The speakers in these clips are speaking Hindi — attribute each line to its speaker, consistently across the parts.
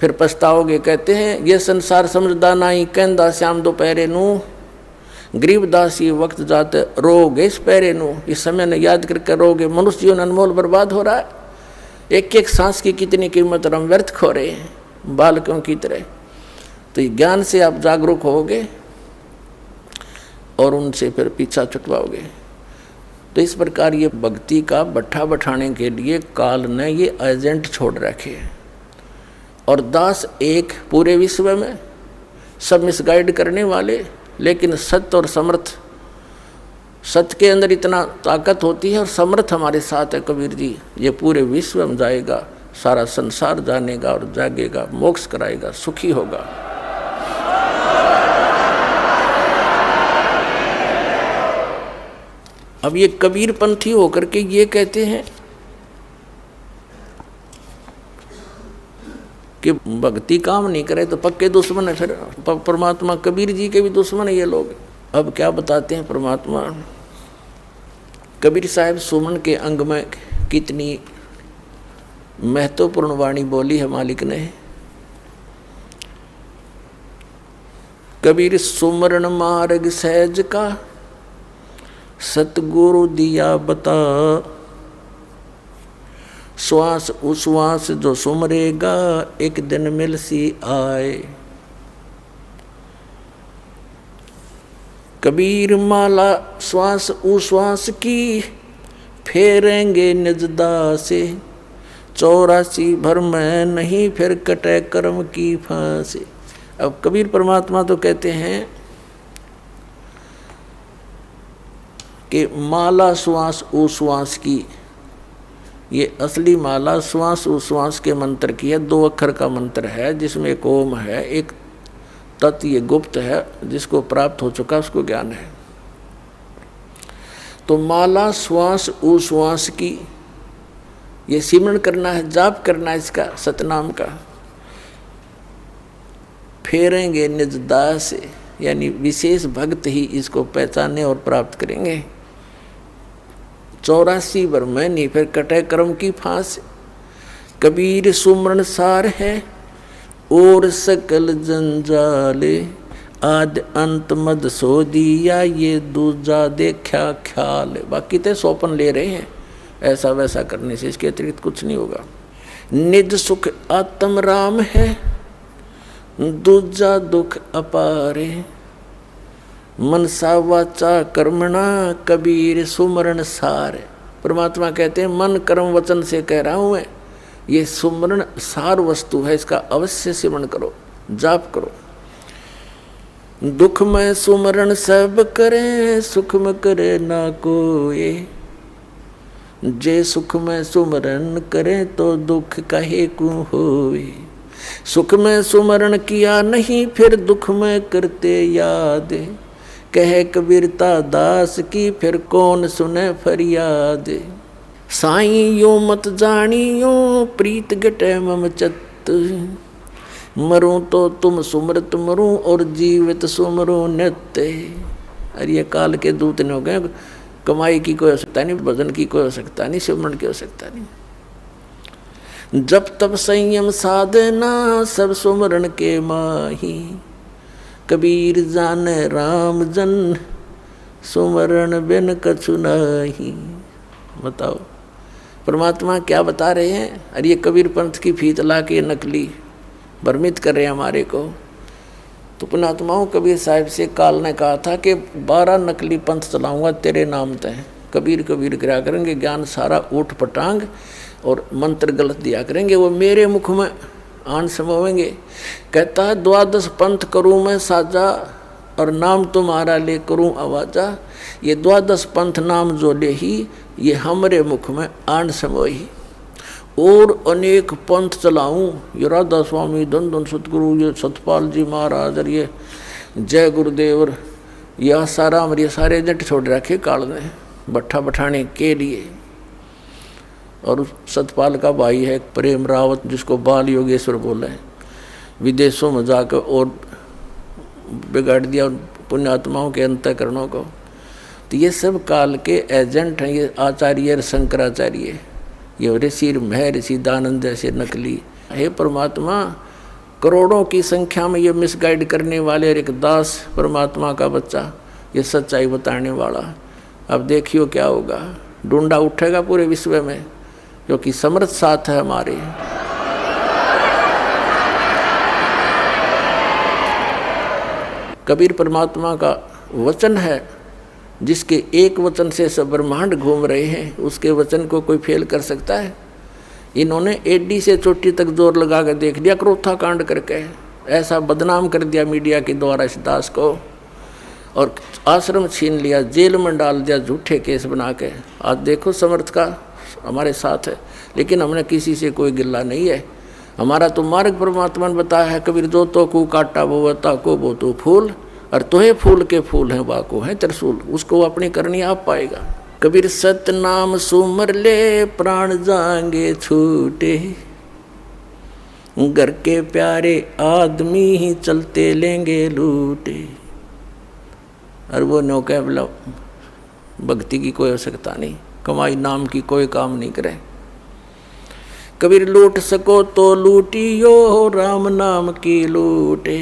Speaker 1: फिर पछताओगे। कहते हैं ये संसार समझदा नाई, कहंदा श्याम दोपहरे नू, गरीबदास ये वक्त जाते रोगे इस पैरे नू। इस समय ने याद करके रोगे। मनुष्य जीवन अनमोल बर्बाद हो रहा है, एक एक सांस की कितनी कीमत हम व्यर्थ खो रहे हैं बालकों की तरह। तो ज्ञान से आप जागरूक होगे और उनसे फिर पीछा छुटवाओगे। तो इस प्रकार ये भक्ति का बट्ठा बैठाने के लिए काल ने ये एजेंट छोड़ रखे हैं। और दास एक पूरे विश्व में सब मिसगाइड करने वाले, लेकिन सत्य और समर्थ, सत्य के अंदर इतना ताकत होती है और समर्थ हमारे साथ है कबीर जी। ये पूरे विश्व में जाएगा, सारा संसार जानेगा और जागेगा, मोक्ष कराएगा, सुखी होगा। अब ये कबीर पंथी होकर के ये कहते हैं कि भक्ति काम नहीं करे तो पक्के दुश्मन है। फिर परमात्मा कबीर जी के भी दुश्मन है ये लोग। अब क्या बताते हैं परमात्मा। कबीर साहब सुमन के अंग में कितनी महत्वपूर्ण वाणी बोली है मालिक ने। कबीर सुमरण मार्ग सहज का, सतगुरु दिया बता, श्वास उश्वास जो सुमरेगा, एक दिन मिल सी आए। कबीर माला श्वास उश्वास की, फेरेंगे निजदा से, 84 भर में नहीं फिर कटे कर्म की फांसी। अब कबीर परमात्मा तो कहते हैं कि माला श्वास उश्वास की, ये असली माला श्वास उश्वास के मंत्र की है। 2 अक्षर का मंत्र है जिसमें एक ओम है, एक तत्, ये गुप्त है, जिसको प्राप्त हो चुका उसको ज्ञान है। तो माला श्वास उश्वास की ये सिमरण करना है, जाप करना है इसका, सतनाम का। फेरेंगे निज दास से, यानी विशेष भक्त ही इसको पहचाने और प्राप्त करेंगे। 84 भर में नहीं फिर कटे कर्म की फांस। कबीर सुमरण सार है और सकल जंजाले, आद अंत मद सो दिया, ये दूजा देखा ख्याल। बाकी तो सोपन ले रहे हैं, ऐसा वैसा करने से इसके अतिरिक्त कुछ नहीं होगा। निज सुख आत्म राम है, दूजा दुख अपारे, मनसा वाचा कर्मणा, कबीर सुमरण सार। परमात्मा कहते हैं मन कर्म वचन से कह रहा हूँ मैं, ये सुमरण सार वस्तु है, इसका अवश्य सिमरण करो, जाप करो। दुख में सुमरण सब करे, सुख में करे ना कोई, जे सुख में सुमरण करे तो दुख कहे को होए। सुख में सुमरण किया नहीं फिर दुख में करते याद, कहे कबीरता दास की फिर कौन सुने फरियाद। साईं यो मत जानियो प्रीत गटे मम चत, मरूं तो तुम सुमरत मरूं और जीवित सुमरो नित्य। अरे ये काल के दूत ने हो गए, कमाई की कोई आवश्यकता नहीं, भजन की कोई आवश्यकता नहीं, सिमरण की आवश्यकता नहीं। जब तब संयम साधना सब सुमरण के माही, कबीर जाने राम जन सुमरण बिन कछु नाही। बताओ परमात्मा क्या बता रहे हैं। अरे ये कबीर पंथ की फीत ला के नकली भ्रमित कर रहे हैं हमारे को। तो पुणात्माओं कबीर साहिब से काल ने कहा था कि 12 नकली पंथ चलाऊंगा तेरे नाम तय। कबीर कबीर करा करेंगे, ज्ञान सारा ऊट पटांग और मंत्र गलत दिया करेंगे, वो मेरे मुख में आन समोवेंगे। कहता है 12 पंथ करूँ मैं साजा, और नाम तुम्हारा ले करूँ आवाजा। ये 12 पंथ नाम जो ले ही, ये हमरे मुख में आन समोही। और अनेक पंथ चलाऊं, ये राधा स्वामी, धन धन सतगुरु, ये सतपाल जी महाराज, और ये जय गुरुदेव, और ये आसाराम, ये सारे जट छोड़ रखे काल ने बट्ठा बैठाने के लिए। और सतपाल का भाई है प्रेम रावत, जिसको बाल योगेश्वर बोले, विदेशों में जाकर और बिगाड़ दिया पुण्यात्माओं के अंतःकरणों को। तो ये सब काल के एजेंट हैं, ये आचार्य शंकराचार्य, ये ऋषि महर्षि दानंद जैसे नकली। हे परमात्मा करोड़ों की संख्या में ये मिसगाइड करने वाले और एक दास परमात्मा का बच्चा ये सच्चाई बताने वाला, अब देखियो क्या होगा। ढूंढा उठेगा पूरे विश्व में, क्योंकि समर्थ साथ है हमारे। कबीर परमात्मा का वचन है, जिसके एक वचन से सब ब्रह्मांड घूम रहे हैं, उसके वचन को कोई फेल कर सकता है? इन्होंने एडी से चोटी तक जोर लगा कर देख लिया, क्रोथा कांड करके ऐसा बदनाम कर दिया मीडिया के द्वारा इस दास को, और आश्रम छीन लिया, जेल में डाल दिया झूठे केस बना के। आज देखो समर्थ का हमारे साथ है, लेकिन हमने किसी से कोई गिल्ला नहीं है। हमारा तो मार्ग परमात्मा ने बताया है, कबीर जो तो को काटा वो को वो तो फूल, और तोहे फूल के फूल हैं वाको हैं त्रिशूल, उसको अपनी करनी आप पाएगा। कबीर सतनाम सुमर ले प्राण जाएंगे छूटे, घर के प्यारे आदमी ही चलते लेंगे लूटे। और वो नौका बोला भक्ति की कोई आवश्यकता नहीं, कमाई नाम की कोई काम नहीं करे। कबीर लूट सको तो लूटियो राम नाम की लूटे,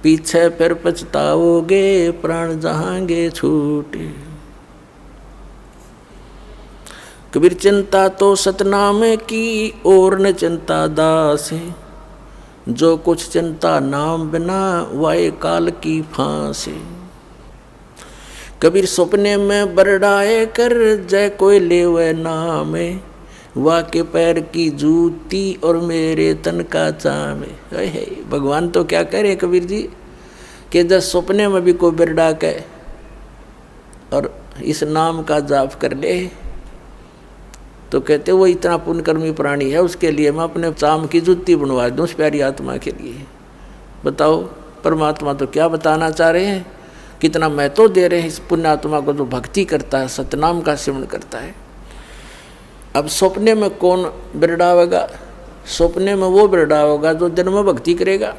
Speaker 1: पीछे फिर पछताओगे प्राण जहांगे छूटे। कबीर चिंता तो सतनाम की और न चिंता दास है, जो कुछ चिंता नाम बिना वाए काल की फांसी। कबीर सपने में बरडाए कर जय कोई लेवे नाम, वाह के पैर की जूती और मेरे तन का चाम। भगवान तो क्या करे कबीर जी कि जब सपने में भी कोई बिरडा के और इस नाम का जाप कर ले, तो कहते वो इतना पुण्यकर्मी प्राणी है, उसके लिए मैं अपने चाम की जूती बनवा दूँ उस प्यारी आत्मा के लिए। बताओ परमात्मा तो क्या बताना चाह रहे हैं, कितना महत्व दे रहे हैं इस पुण्यात्मा को जो भक्ति करता है, सतनाम का सेवन करता है। अब सपने में कौन बिरडावेगा? सपने में वो बिरडावेगा जो दिन में भक्ति करेगा।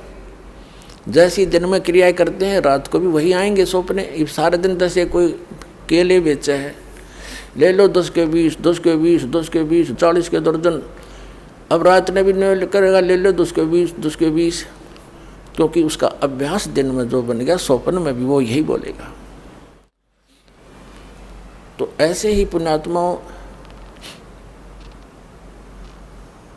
Speaker 1: जैसी दिन में क्रियाएं करते हैं रात को भी वही आएंगे सपने। इस सारे दिन जैसे कोई केले बेचे है, ले लो 10 के 20, 10 के 20, 10 के 20, 40 के दर्जन। अब रात में भी नहीं करेगा, ले लो 10 के 20, 10 के 20, क्योंकि उसका अभ्यास दिन में जो बन गया स्वप्न में भी वो यही बोलेगा। तो ऐसे ही पुण्यात्माओं,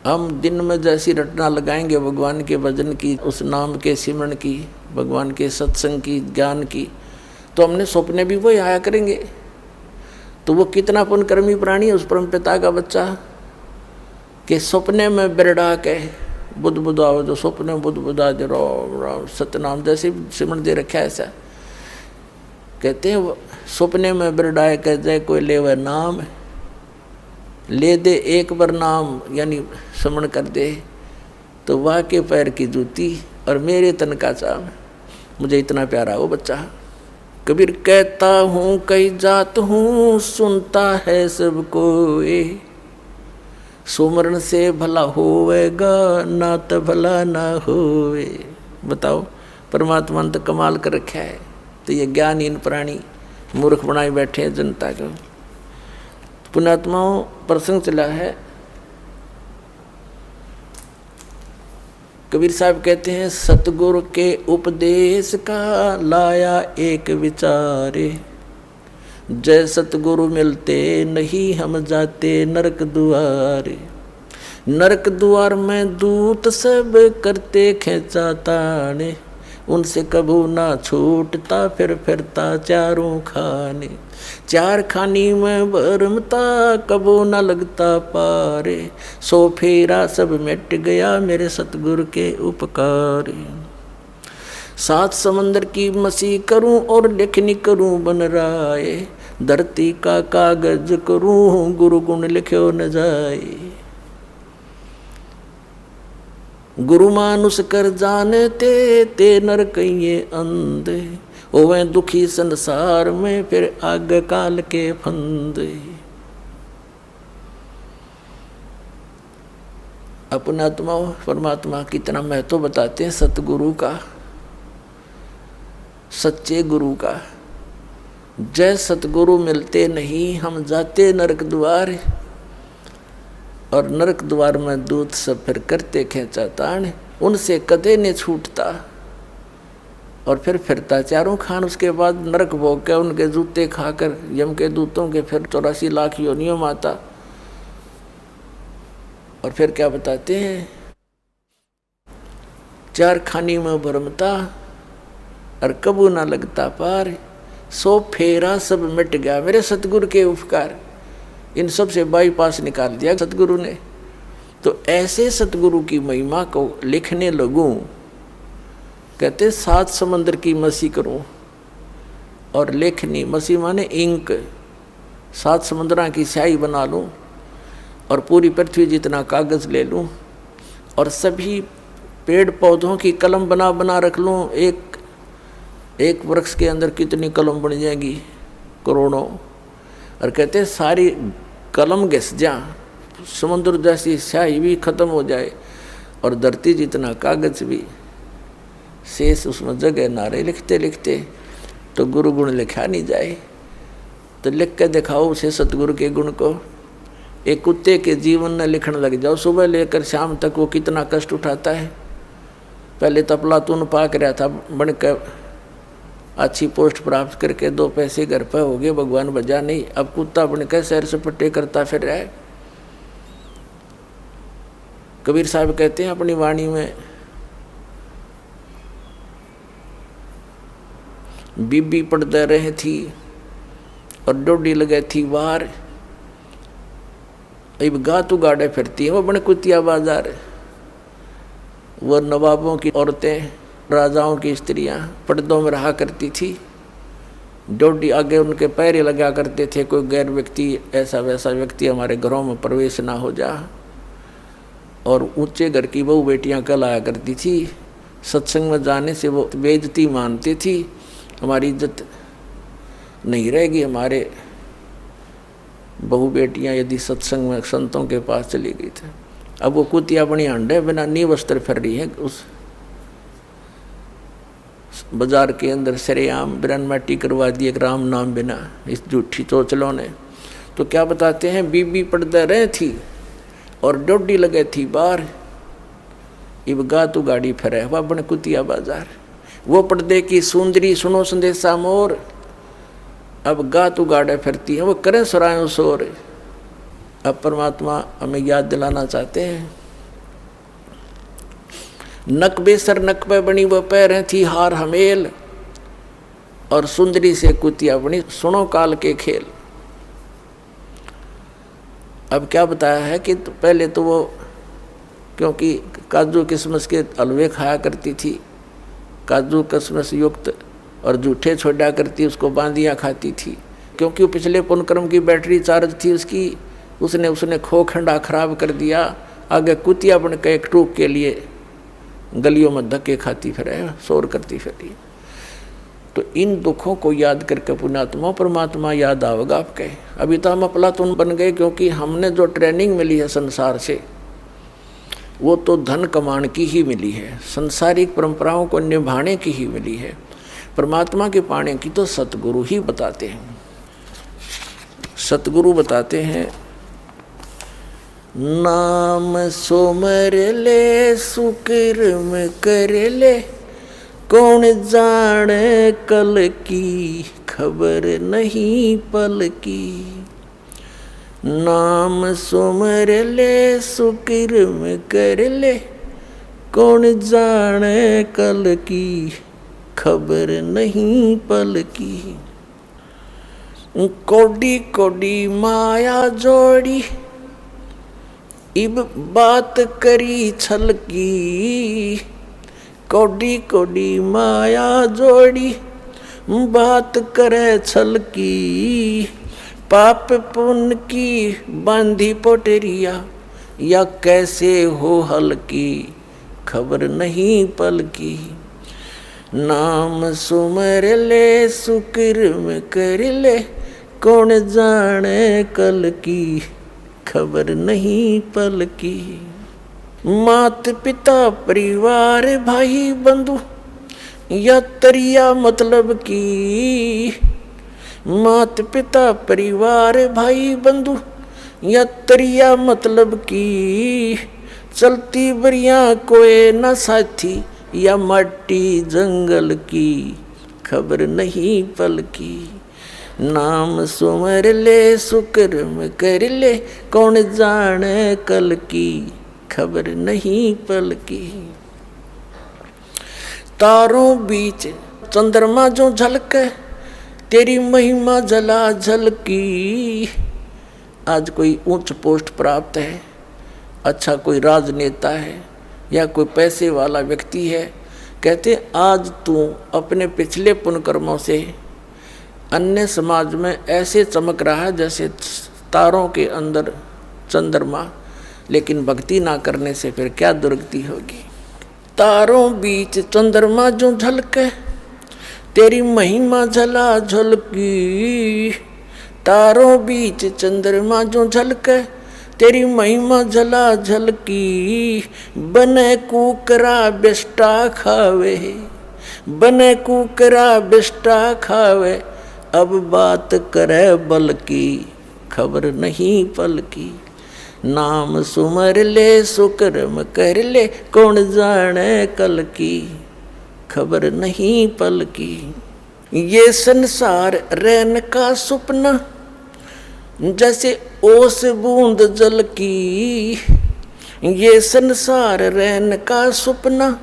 Speaker 1: हम दिन में जैसी रटना लगाएंगे भगवान के भजन की, उस नाम के सिमरण की, भगवान के सत्संग की, ज्ञान की, तो हमने सपने भी वही आया करेंगे। तो वो कितना पुण्यकर्मी प्राणी है उस परम पिता का बच्चा कि सपने में बिरड़ा के बुद्ध बुद्धाओ, जो सपने में बुद्ध बुद्धा दे राम राम सतनाम जैसे सिमरण दे रखा है। ऐसा कहते हैं सपने में बिरडाए कह जाए कोई ले वह नाम, ले दे एक बार नाम यानी स्मरण कर दे, तो वाह के पैर की जूती और मेरे तन का चाम। मुझे इतना प्यारा वो बच्चा। कबीर कहता हूँ कई जात हूँ, सुनता है सबको ये, सुमरण से भला होवेगा ना तो भला ना होवे। बताओ परमात्मा ने तो कमाल कर रखा है, तो ये ज्ञानहीन प्राणी मूर्ख बनाए बैठे हैं जनता को। पुण्यात्माओं प्रसंग चला है, कबीर साहब कहते हैं सतगुरु के उपदेश का लाया एक विचारे, जय सतगुरु मिलते नहीं हम जाते नरक दुआरे। नरक द्वार में दूत सब करते खेचा ताने, उनसे कभू ना छूटता फिर फिरता चारों खाने। चार खानी में भरमता कबो न लगता पारे, सो फेरा सब मिट गया मेरे सतगुरु के उपकार। सात समंदर की मसी करूं और लेखनी करूं बन राय, धरती का कागज करूं गुरु गुण लिखो न जाए। गुरु मानुष कर जानते ते नर कहिए अंधे, ओवे दुखी संसार में फिर आग काल के फंदे। अपने आत्मा परमात्मा कितना महत्व बताते हैं सतगुरु का, सच्चे गुरु का। जय सतगुरु मिलते नहीं हम जाते नरक द्वार, और नरक द्वार में दूत सब फिर करते खेचा तान, उनसे कदे नहीं छूटता। और फिर फिरता चारों खान, उसके बाद नरक भोग के उनके जूते खाकर यम के दूतों के फिर 84 लाख योनियों में आता। और फिर क्या बताते हैं, चार खानी में भरमता और कबू ना लगता पार, 100 फेरा सब मिट गया मेरे सतगुरु के उपकार। इन सब से बाईपास निकाल दिया सतगुरु ने। तो ऐसे सतगुरु की महिमा को लिखने लगूं, कहते 7 समंदर की मसी करूं और लेखनी, मसी माने इंक, 7 समुद्रां की स्याही बना लूं और पूरी पृथ्वी जितना कागज ले लूं और सभी पेड़ पौधों की कलम बना बना रख लूं। एक वृक्ष के अंदर कितनी कलम बन जाएगी, करोड़ों। और कहते सारी कलम घिस जा, समुद्र जैसी स्याही भी खत्म हो जाए और धरती जितना कागज भी शेष उसमें जगह ना रहे। लिखते लिखते तो गुरु गुण लिखा नहीं जाए। तो लिख के दिखाओ उसे सतगुरु के गुण को। एक कुत्ते के जीवन में लिखने लग जाओ, सुबह लेकर शाम तक वो कितना कष्ट उठाता है। पहले तो अफलातून पाक रहा था, बनकर अच्छी पोस्ट प्राप्त करके 2 पैसे घर पर हो गए, भगवान बजा नहीं। अब कुत्ता बनकर सैर सपट्टे करता फिर रहा है। कबीर साहब कहते हैं अपनी वाणी में, बीबी पड़ते रहे थी और डोडी लगे थी बाहर, अब गातू गाड़े फिरती है वो बड़े कुतिया बाजार। वो नवाबों की औरतें, राजाओं की स्त्रियां पर्दों में रहा करती थी, डोडी आगे उनके पैर लगा करते थे, कोई गैर व्यक्ति, ऐसा वैसा व्यक्ति हमारे घरों में प्रवेश ना हो जा। और ऊंचे घर की बहू बेटियां कहलाया करती थी। सत्संग में जाने से वो बेइज्जती मानती थी, हमारी इज्जत नहीं रहेगी, हमारे बहू बेटियां यदि सत्संग में संतों के पास चली गई थी। अब वो कुतिया बनी अंडे बिना नी वस्त्र फिर रही है उस बाजार के अंदर, सरेआम बिरन माटी करवा दिए राम नाम बिना, इस झूठी चोचलों ने। तो क्या बताते हैं, बीबी पड़ते रहे थी और डोडी लगे थी बाहर, इब गातू गाड़ी फिरे वह बन कुतिया बाजार। वो पर्दे की सुंदरी सुनो संदेशा मोर, अब गातू गाड़े फिरती है, वो करें सुरायों शोर। अब परमात्मा हमें याद दिलाना चाहते हैं, नक बेसर नक पे बनी वो पैर थी हार हमेल, और सुंदरी से कुतिया बनी सुनो काल के खेल। अब क्या बताया है कि तो पहले तो वो क्योंकि काजू किशमिश के हलवे खाया करती थी, काजू किशमिश युक्त, और जूठे छोड़ा करती, उसको बांदियाँ खाती थी। क्योंकि वो पिछले पुनक्रम की बैटरी चार्ज थी उसकी, उसने खो खंडा खराब कर दिया। आगे कुतिया बन के एक टूक के लिए गलियों में धक्के खाती फिरे, शोर करती फिरी। तो इन दुखों को याद करके पुण्यात्मा परमात्मा याद आवेगा आपके। अभी तो हम अफलातून बन गए, क्योंकि हमने जो ट्रेनिंग मिली है संसार से वो तो धन कमाने की ही मिली है, संसारिक परंपराओं को निभाने की ही मिली है। परमात्मा के पाने की तो सतगुरु ही बताते हैं। सतगुरु बताते हैं, नाम सोमर ले सुकर्म कर ले, कौन जाने कल की खबर नहीं पल की। नाम सुमर ले सुकर्म कर ले, कौन जाने कल की खबर नहीं पल की। कोडी कोडी माया जोड़ी, इब बात करी छल की। कोडी कोडी माया जोड़ी, बात करे छल की। पाप पुण्य की बांधी पोटरिया, या कैसे हो हल्की खबर नहीं पल की। नाम सुमर ले सुकर्म कर ले, कौन जाने कल की खबर नहीं पल की। मात पिता परिवार भाई बंधु, या तरिया मतलब की। मात पिता परिवार भाई बंधु, या तरिया मतलब की। चलती बरिया कोई न साथी, या मट्टी जंगल की खबर नहीं पल की। नाम सुमर ले सुकर्म कर ले, कौन जाने कल की खबर नहीं पल की। तारों बीच चंद्रमा जो झलके, तेरी महिमा जला झलकी। आज कोई उच्च पोस्ट प्राप्त है, अच्छा कोई राजनेता है या कोई पैसे वाला व्यक्ति है, कहते आज तू अपने पिछले पुण्य कर्मों से अन्य समाज में ऐसे चमक रहा है जैसे तारों के अंदर चंद्रमा, लेकिन भक्ति ना करने से फिर क्या दुर्गति होगी। तारों बीच चंद्रमा जो झलके, तेरी महिमा जला झलकी। तारों बीच चंद्रमा जो झलके, तेरी महिमा जला झलकी। बने कुकरा बिष्टा खावे, बने कुकरा बिष्टा खावे। अब बात करे बल की खबर नहीं पल की। नाम सुमर ले सुकर्म कर ले, कौन जाने कल की खबर नहीं पल की। ये संसार रैन का सुपना, जैसे ओस बूंद जल की। ये संसार रैन का सुपना,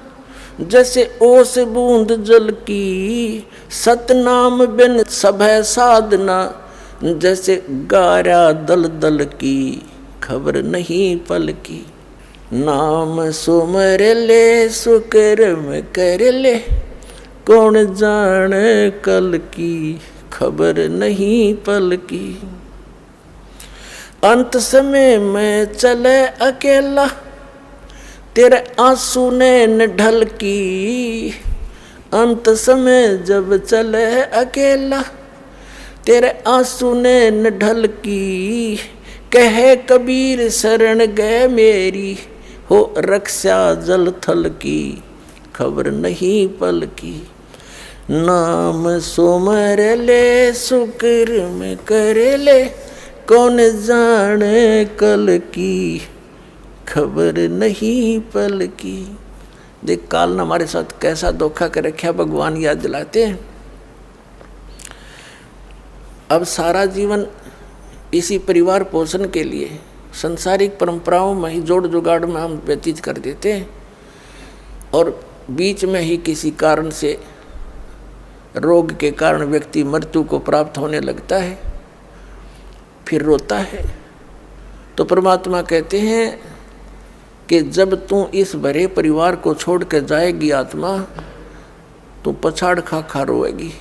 Speaker 1: जैसे ओस बूंद जल की। सतनाम बिन सभय साधना, जैसे गारा दल दल की खबर नहीं पल की। नाम सुमर ले सुकर्म कर ले, कौन जाने कल की खबर नहीं पल की। अंत समय में चले अकेला, तेरे आंसू ने न ढल की। अंत समय जब चले अकेला, तेरे आंसू ने न ढल की। कहे कबीर शरण गए मेरी, हो रक्षा जल थल की खबर नहीं पल की। नाम सुमर ले सुकर्म कर ले, कौन जाने कल की खबर नहीं पल की। देख काल ने हमारे साथ कैसा धोखा कर रखा, भगवान याद दिलाते हैं। अब सारा जीवन इसी परिवार पोषण के लिए संसारिक परंपराओं में ही जोड़ जुगाड़ में हम व्यतीत कर देते हैं, और बीच में ही किसी कारण से रोग के कारण व्यक्ति मृत्यु को प्राप्त होने लगता है, फिर रोता है। तो परमात्मा कहते हैं कि जब तू इस भरे परिवार को छोड़ कर जाएगी आत्मा, तो पछाड़ खा खा रोएगी,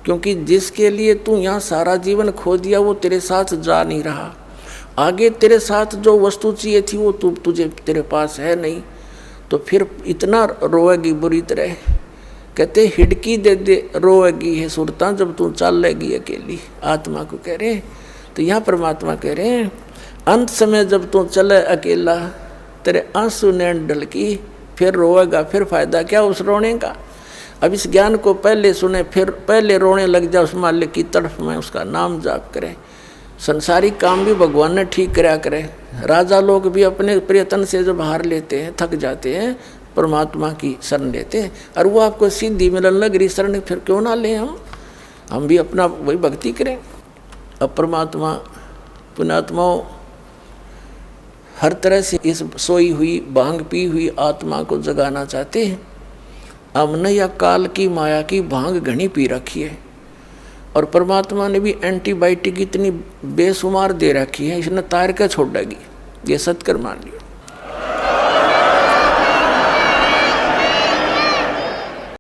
Speaker 1: क्योंकि जिसके लिए तू यहाँ सारा जीवन खो दिया वो तेरे साथ जा नहीं रहा। आगे तेरे साथ जो वस्तु चाहिए थी वो तुझे तेरे पास है नहीं, तो फिर इतना रोएगी बुरी तरह। कहते हिडकी दे दे रोएगी है सुरता, जब तू चल लेगी अकेली। आत्मा को कह रहे हैं। तो यहाँ परमात्मा कह रहे हैं अंत समय जब तू चले अकेला, तेरे आंसू नैन ढलकी, फिर रोएगा, फिर फायदा क्या उस रोने का। अब इस ज्ञान को पहले सुने, फिर पहले रोने लग जाए, उस मालिक की तरफ में उसका नाम जाप करें। संसारिक काम भी भगवान ने ठीक कराया करे। राजा लोग भी अपने प्रयत्न से जब हार लेते हैं, थक जाते हैं, परमात्मा की शरण लेते हैं, और वो आपको सिद्धि मिलन लग रही शरण, फिर क्यों ना लें हम भी अपना वही भक्ति करें। अब परमात्मा पुण्यात्माओं हर तरह से इस सोई हुई भांग पी हुई आत्मा को जगाना चाहते हैं। हमने या काल की माया की भांग घनी पी रखी है, और परमात्मा ने भी एंटीबायोटिक इतनी बेशुमार दे रखी है, इसने तार के छोड़ देगी, ये सत्कर मान लियो।